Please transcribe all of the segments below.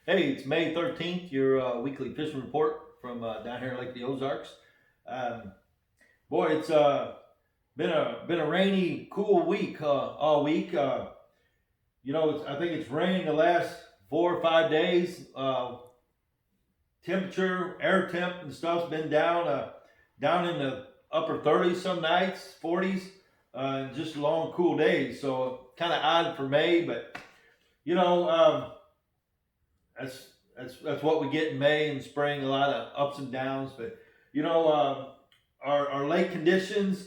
Hey, it's May 13th, your weekly fishing report from down here like the Ozarks. Um, Boy, it's been a rainy, cool week all week. I think it's rained the last 4 or 5 days. Temperature, air temp, and stuff's been down in the upper 30s some nights, 40s, just long, cool days. So kind of odd for May, but you know. That's what we get in May and spring. A lot of ups and downs, but you know, our lake conditions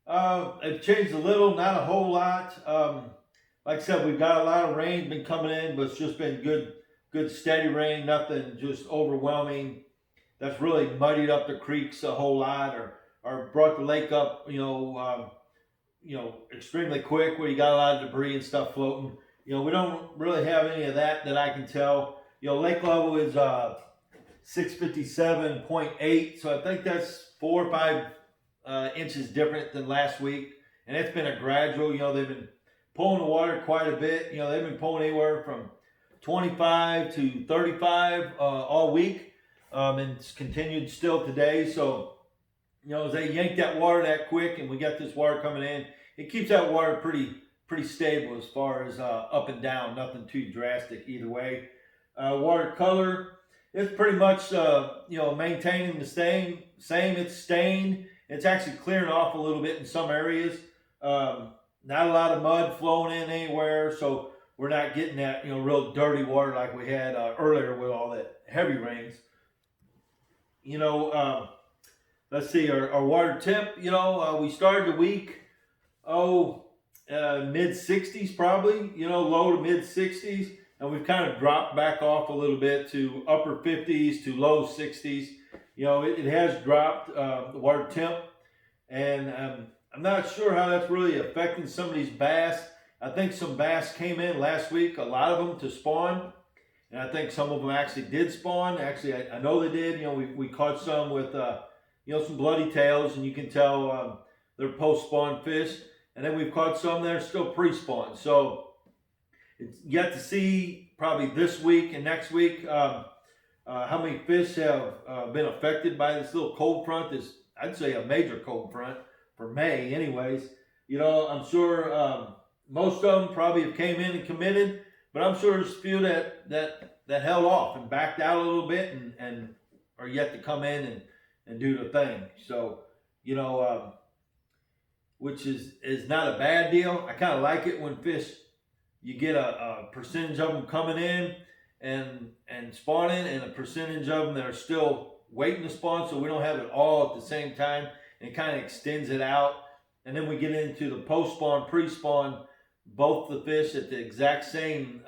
have changed a little, not a whole lot. Like I said, we've got a lot of rain been coming in, but it's just been good steady rain. Nothing just overwhelming. That's really muddied up the creeks a whole lot, or brought the lake up. Extremely quick where you got a lot of debris and stuff floating. We don't really have any of that I can tell. Lake level is 657.8, so I think that's 4 or 5 inches different than last week, and it's been a gradual. They've been pulling the water quite a bit. They've been pulling anywhere from 25 to 35 all week, and it's continued still today. So as they yank that water that quick, and we got this water coming in, it keeps that water pretty stable as far as up and down. Nothing too drastic either way. Watercolor, it's pretty much maintaining the same. It's stained. It's actually clearing off a little bit in some areas. Not a lot of mud flowing in anywhere, so we're not getting that real dirty water like we had earlier with all that heavy rains. Let's see, our water temp. We started the week mid 60s probably. Low to mid 60s. And we've kind of dropped back off a little bit to upper 50s to low 60s. It has dropped the water temp, and I'm not sure how that's really affecting some of these bass. I think some bass came in last week, a lot of them to spawn, and I think some of them actually did spawn. Actually, I know they did. We caught some with some bloody tails, and you can tell they're post-spawn fish. And then we've caught some that are still pre-spawn. So it's yet to see probably this week and next week how many fish have been affected by this little cold front. This, I'd say, a major cold front for May anyways. I'm sure most of them probably have came in and committed, but I'm sure there's a few that held off and backed out a little bit and are yet to come in and do the thing. So, which is not a bad deal. I kind of like it when fish, you get a percentage of them coming in and spawning, and a percentage of them that are still waiting to spawn, so we don't have it all at the same time, and it kind of extends it out. And then we get into the post-spawn, pre-spawn, both the fish at the exact same,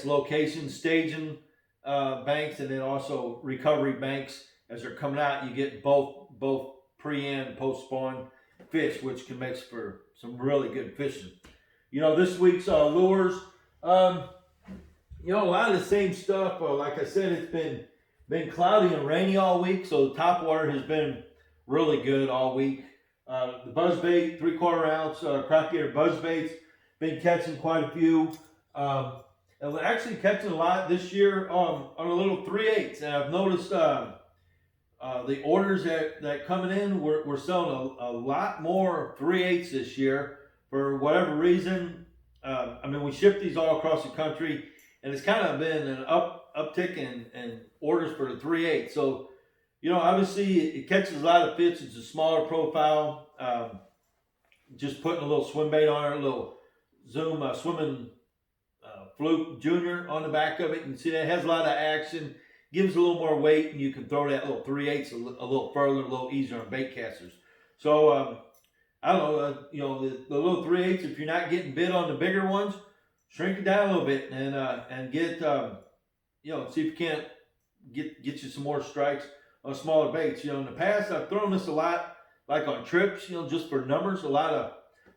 location, staging banks, and then also recovery banks as they're coming out. You get both pre and post-spawn fish, which can make for some really good fishing. This week's lures, a lot of the same stuff. Like I said, it's been cloudy and rainy all week, so the top water has been really good all week. The buzz bait, 3/4 ounce crocodile buzz baits, been catching quite a few. And we're actually catching a lot this year on a little 3/8. And I've noticed the orders that coming in, we're selling a lot more 3/8 this year. For whatever reason, we ship these all across the country, and it's kind of been an uptick in orders for the 3/8. So, obviously it catches a lot of fish. It's a smaller profile. Just putting a little swim bait on it, a little Zoom swimming fluke junior on the back of it. You can see that it has a lot of action, gives a little more weight, and you can throw that little 3/8 a little further, a little easier on bait casters. So, I don't know, the little 3/8, if you're not getting bit on the bigger ones, shrink it down a little bit and get, see if you can't get you some more strikes on smaller baits. In the past, I've thrown this a lot, like on trips, just for numbers, a lot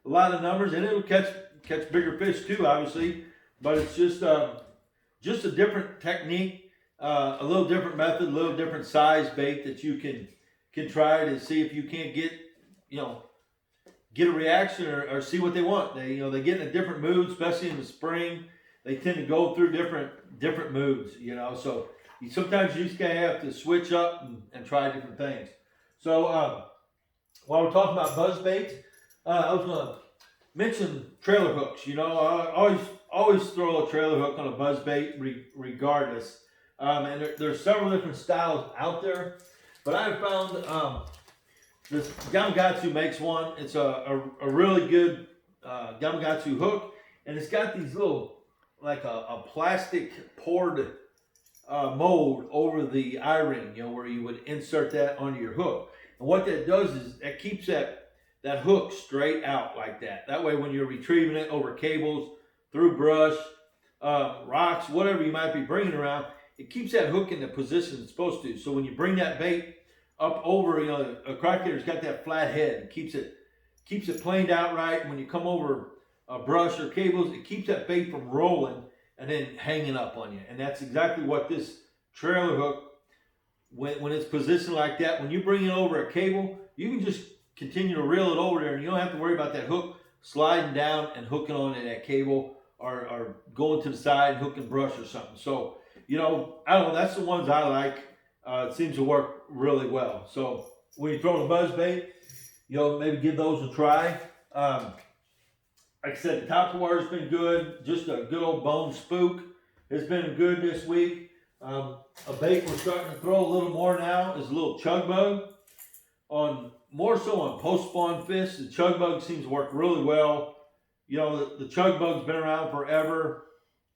of numbers, and it'll catch bigger fish too, obviously, but it's just a different technique, a little different method, a little different size bait that you can try to see if you can't get a reaction or see what they want. They get in a different mood, especially in the spring. They tend to go through different moods, you know. So sometimes you just gotta have to switch up and try different things. So while we're talking about buzz baits, I was gonna mention trailer hooks. You know, I always throw a trailer hook on a buzz bait regardless. And there's several different styles out there, but I have found this Gamakatsu makes one. It's a really good Gamakatsu hook, and it's got these little, like a plastic poured mold over the eye-ring, you know, where you would insert that onto your hook. And what that does is that keeps that hook straight out like that. That way when you're retrieving it over cables, through brush, rocks, whatever you might be bringing around, it keeps that hook in the position it's supposed to. So when you bring that bait up over, you know, a crocketer's got that flat head. It keeps it planed out right. And when you come over a brush or cables, it keeps that bait from rolling and then hanging up on you. And that's exactly what this trailer hook, when it's positioned like that, when you bring it over a cable, you can just continue to reel it over there, and you don't have to worry about that hook sliding down and hooking onto that cable, or going to the side and hooking brush or something. So, you know, I don't know, that's the ones I like. It seems to work really well. So when you throw a buzz bait, you know, maybe give those a try. Like I said, the top water's been good. Just a good old bone spook has been good this week. A bait we're starting to throw a little more now is a little chug bug. More so on post-spawn fish, the chug bug seems to work really well. You know, the chug bug's been around forever.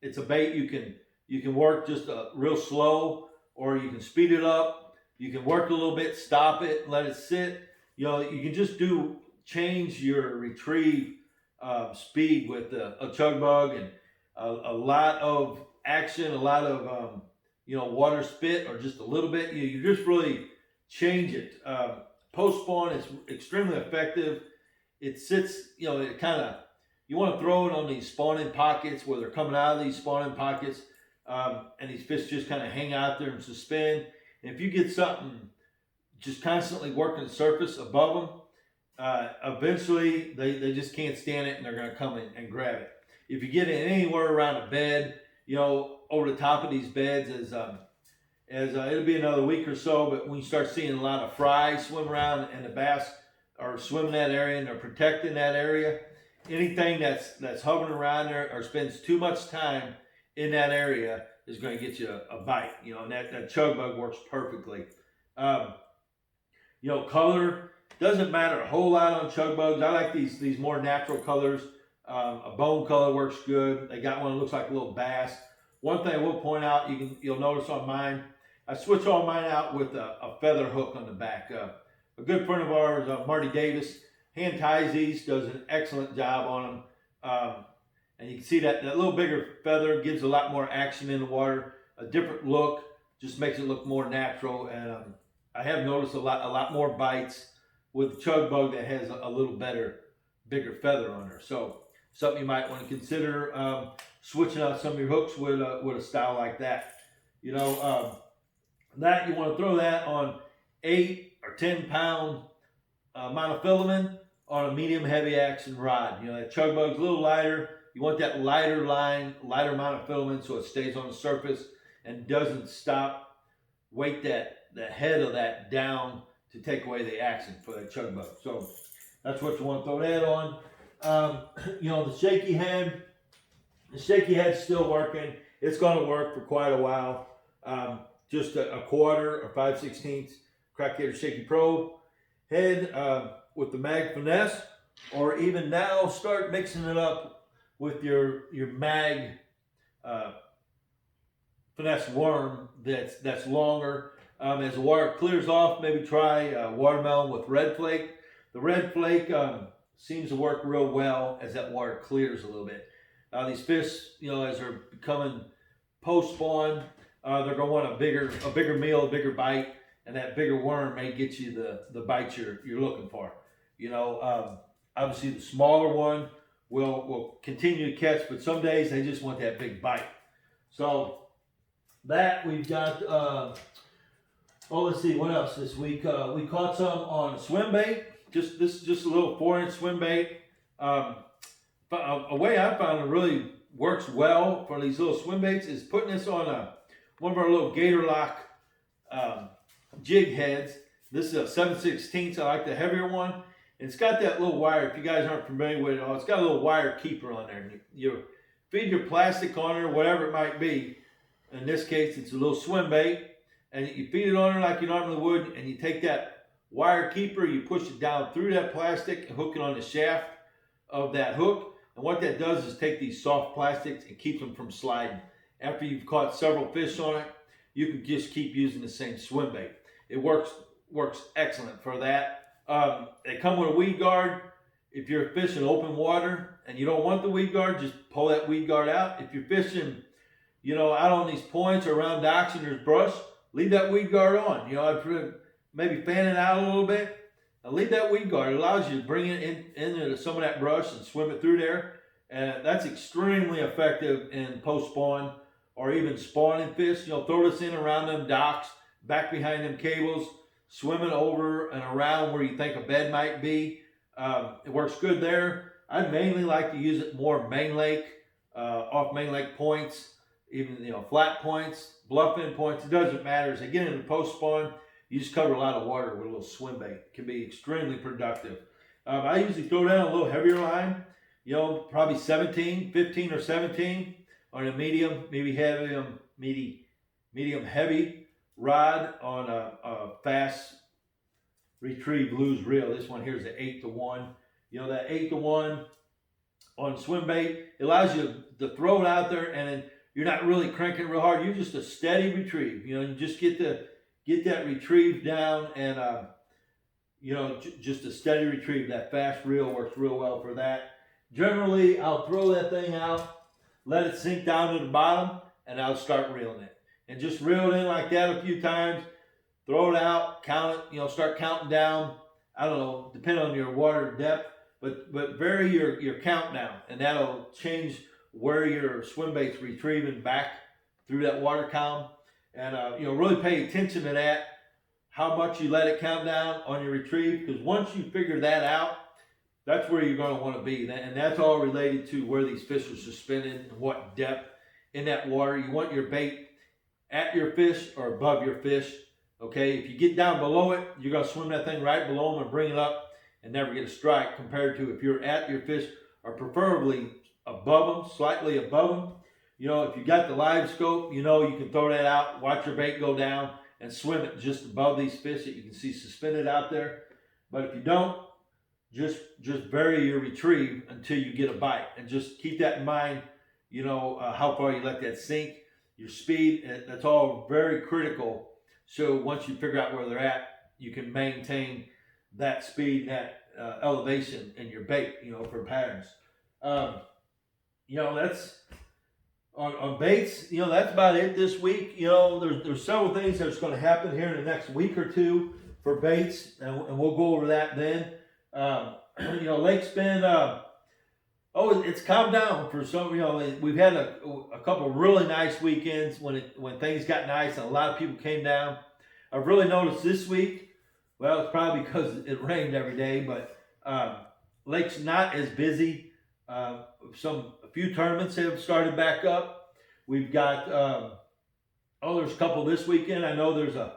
It's a bait you can work just real slow, or you can speed it up. You can work a little bit, stop it, let it sit. You know, you can just change your retrieve speed with a chug bug, and a lot of action, a lot of you know, water spit, or just a little bit. You just really change it. Post spawn is extremely effective. It sits, you know, it kind of, you want to throw it on these spawning pockets where they're coming out of these spawning pockets, and these fish just kind of hang out there and suspend. And if you get something just constantly working the surface above them, eventually they just can't stand it, and they're going to come in and grab it. If you get it anywhere around a bed, you know, over the top of these beds, it'll be another week or so, but when you start seeing a lot of fry swim around and the bass are swimming that area and they're protecting that area, anything that's hovering around there or spends too much time in that area is going to get you a bite. You know, and that chug bug works perfectly. You know, color doesn't matter a whole lot on chug bugs. I like these more natural colors. A bone color works good. They got one that looks like a little bass. One thing I will point out, you'll notice on mine, I switch all mine out with a feather hook on the back. A good friend of ours, Marty Davis, hand ties these, does an excellent job on them. And you can see that little bigger feather gives a lot more action in the water, a different look, just makes it look more natural. And I have noticed a lot more bites with the chug bug that has a little bigger feather on her. So something you might want to consider, switching out some of your hooks with a style like that. You know, that you want to throw that on 8 or 10 pound monofilament on a medium heavy action rod. You know, that chug bug's a little lighter. You want that lighter line, lighter monofilament, so it stays on the surface and doesn't stop. Weight the head of that down to take away the action for that chug bug. So that's what you want to throw that on. You know, the shaky head's still working. It's going to work for quite a while. Just a quarter or 5/16 Crackgator Shaky Pro head with the mag finesse, or even now start mixing it up with your mag finesse worm that's longer. As the water clears off, maybe try watermelon with red flake. The red flake seems to work real well as that water clears a little bit. These fish, you know, as they're becoming post spawn, they're going to want a bigger meal, a bigger bite, and that bigger worm may get you the bite you're looking for. You know, obviously the smaller one will continue to catch, but some days they just want that big bite. So that we've got. Let's see what else this week. We caught some on swim bait. Just a little 4-inch swim bait. A way I found to really works well for these little swim baits is putting this on one of our little gator lock um, jig heads. This is a 7/16. I like the heavier one. And it's got that little wire. If you guys aren't familiar with it all, it's got a little wire keeper on there. You feed your plastic on there, whatever it might be. In this case, it's a little swim bait. And you feed it on there like you normally would. And you take that wire keeper, you push it down through that plastic and hook it on the shaft of that hook. And what that does is take these soft plastics and keeps them from sliding. After you've caught several fish on it, you can just keep using the same swim bait. It works excellent for that. They come with a weed guard. If you're fishing open water and you don't want the weed guard, just pull that weed guard out. If you're fishing, out on these points or around docks and there's brush, leave that weed guard on. I'd maybe fan it out a little bit. Now leave that weed guard. It allows you to bring it into some of that brush and swim it through there. And that's extremely effective in post-spawn or even spawning fish. Throw this in around them docks, back behind them cables, swimming over and around where you think a bed might be. It works good there. I mainly like to use it more main lake, off main lake points, even flat points, bluff in points. It doesn't matter. As they get into post spawn, you just cover a lot of water with a little swim bait. It can be extremely productive. I usually throw down a little heavier line, probably 15 or 17 on a medium heavy rod on a fast retrieve lose reel. This one here is the 8-to-1. That 8-to-1 on swim bait, it allows you to throw it out there and then you're not really cranking real hard. You're just a steady retrieve. You just get that retrieve down and just a steady retrieve. That fast reel works real well for that. Generally, I'll throw that thing out, let it sink down to the bottom, and I'll start reeling it. And just reel it in like that a few times, throw it out, count it, start counting down. I don't know, depending on your water depth, but vary your count down, and that'll change where your swim bait's retrieving back through that water column. And really pay attention to that, how much you let it count down on your retrieve, because once you figure that out, that's where you're going to want to be. And that's all related to where these fish are suspended and what depth in that water. You want your bait at your fish or above your fish. Okay, if you get down below it, you're going to swim that thing right below them and bring it up and never get a strike, compared to if you're at your fish or preferably above them, slightly above them. If you got the live scope, you can throw that out, watch your bait go down and swim it just above these fish that you can see suspended out there. But if you don't, just vary your retrieve until you get a bite, and just keep that in mind. How far you let that sink, your speed, that's all very critical. So once you figure out where they're at, you can maintain that speed, that elevation in your bait, for patterns. That's on baits. That's about it this week. There's several things that's going to happen here in the next week or two for baits, and we'll go over that then. Lake's been, it's calmed down for some. We've had a couple really nice weekends when things got nice and a lot of people came down. I've really noticed this week. Well, it's probably because it rained every day, but Lake's not as busy. A few tournaments have started back up. We've got there's a couple this weekend. I know there's a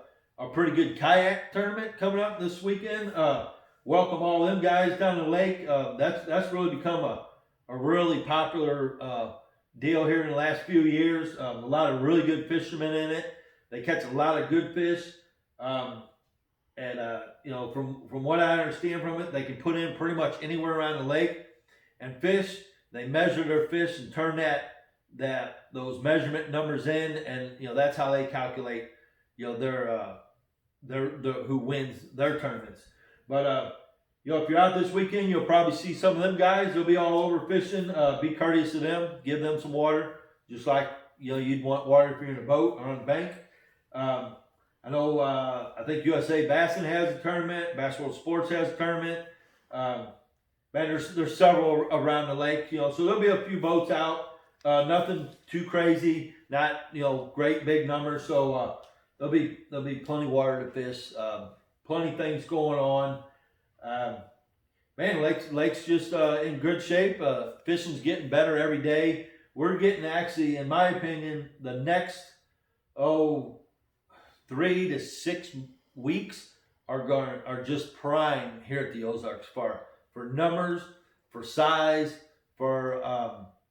pretty good kayak tournament coming up this weekend. Welcome all them guys down the lake. That's really become a really popular deal here in the last few years. A lot of really good fishermen in it. They catch a lot of good fish. From what I understand from it, they can put in pretty much anywhere around the lake and fish. They measure their fish and turn those measurement numbers in, and that's how they calculate their who wins their tournaments. But if you're out this weekend, you'll probably see some of them guys. They'll be all over fishing. Be courteous to them. Give them some water, just like you'd want water if you're in a boat or on the bank. I know. I think USA Bassin has a tournament. Bass World Sports has a tournament. There's several around the lake. So there'll be a few boats out. Nothing too crazy. Not great big numbers. So there'll be plenty of water to fish. Plenty of things going on. Lake's just in good shape. Fishing's getting better every day. we're getting, actually, in my opinion, the next, 3 to 6 weeks are just prime here at the Ozarks for numbers, for size, for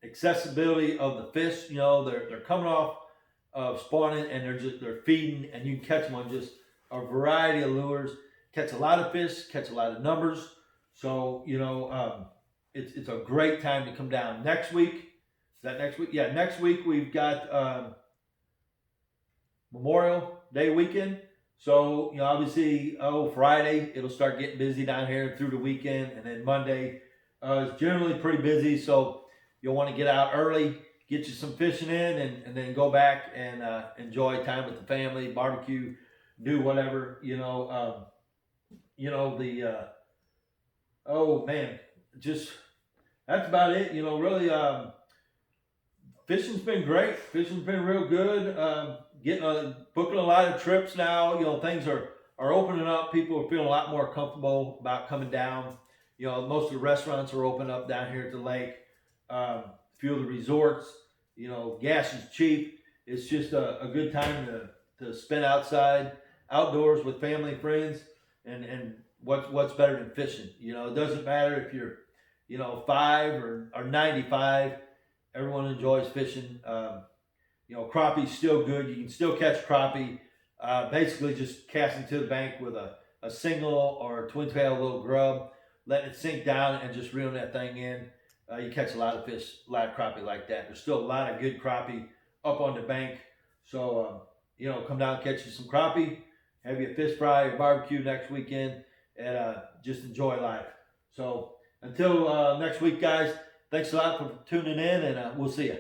accessibility of the fish. You know, they're coming off of spawning, and they're feeding, and you can catch them on just a variety of lures. Catch a lot of fish, catch a lot of numbers. So it's a great time to come down. Next week, is that next week? Yeah, next week we've got Memorial Day weekend. So, obviously, Friday, it'll start getting busy down here through the weekend. And then Monday is generally pretty busy. So, you'll want to get out early, get you some fishing in, and then go back and enjoy time with the family, barbecue, do whatever, oh man, just, that's about it. Really, fishing's been great. Fishing's been real good. Booking a lot of trips now. Things are opening up. People are feeling a lot more comfortable about coming down. Most of the restaurants are open up down here at the lake. A few of the resorts. Gas is cheap. It's just a good time to spend outdoors with family and friends. And what's better than fishing? It doesn't matter if you're 5 or 95. Everyone enjoys fishing. Crappie's still good. You can still catch crappie. Basically, just casting to the bank with a single or a twin tail little grub, letting it sink down and just reeling that thing in. You catch a lot of fish, a lot of crappie like that. There's still a lot of good crappie up on the bank. So, come down and catch you some crappie. Have you a fish fry or barbecue next weekend, and just enjoy life. So, until next week, guys, thanks a lot for tuning in, and we'll see you.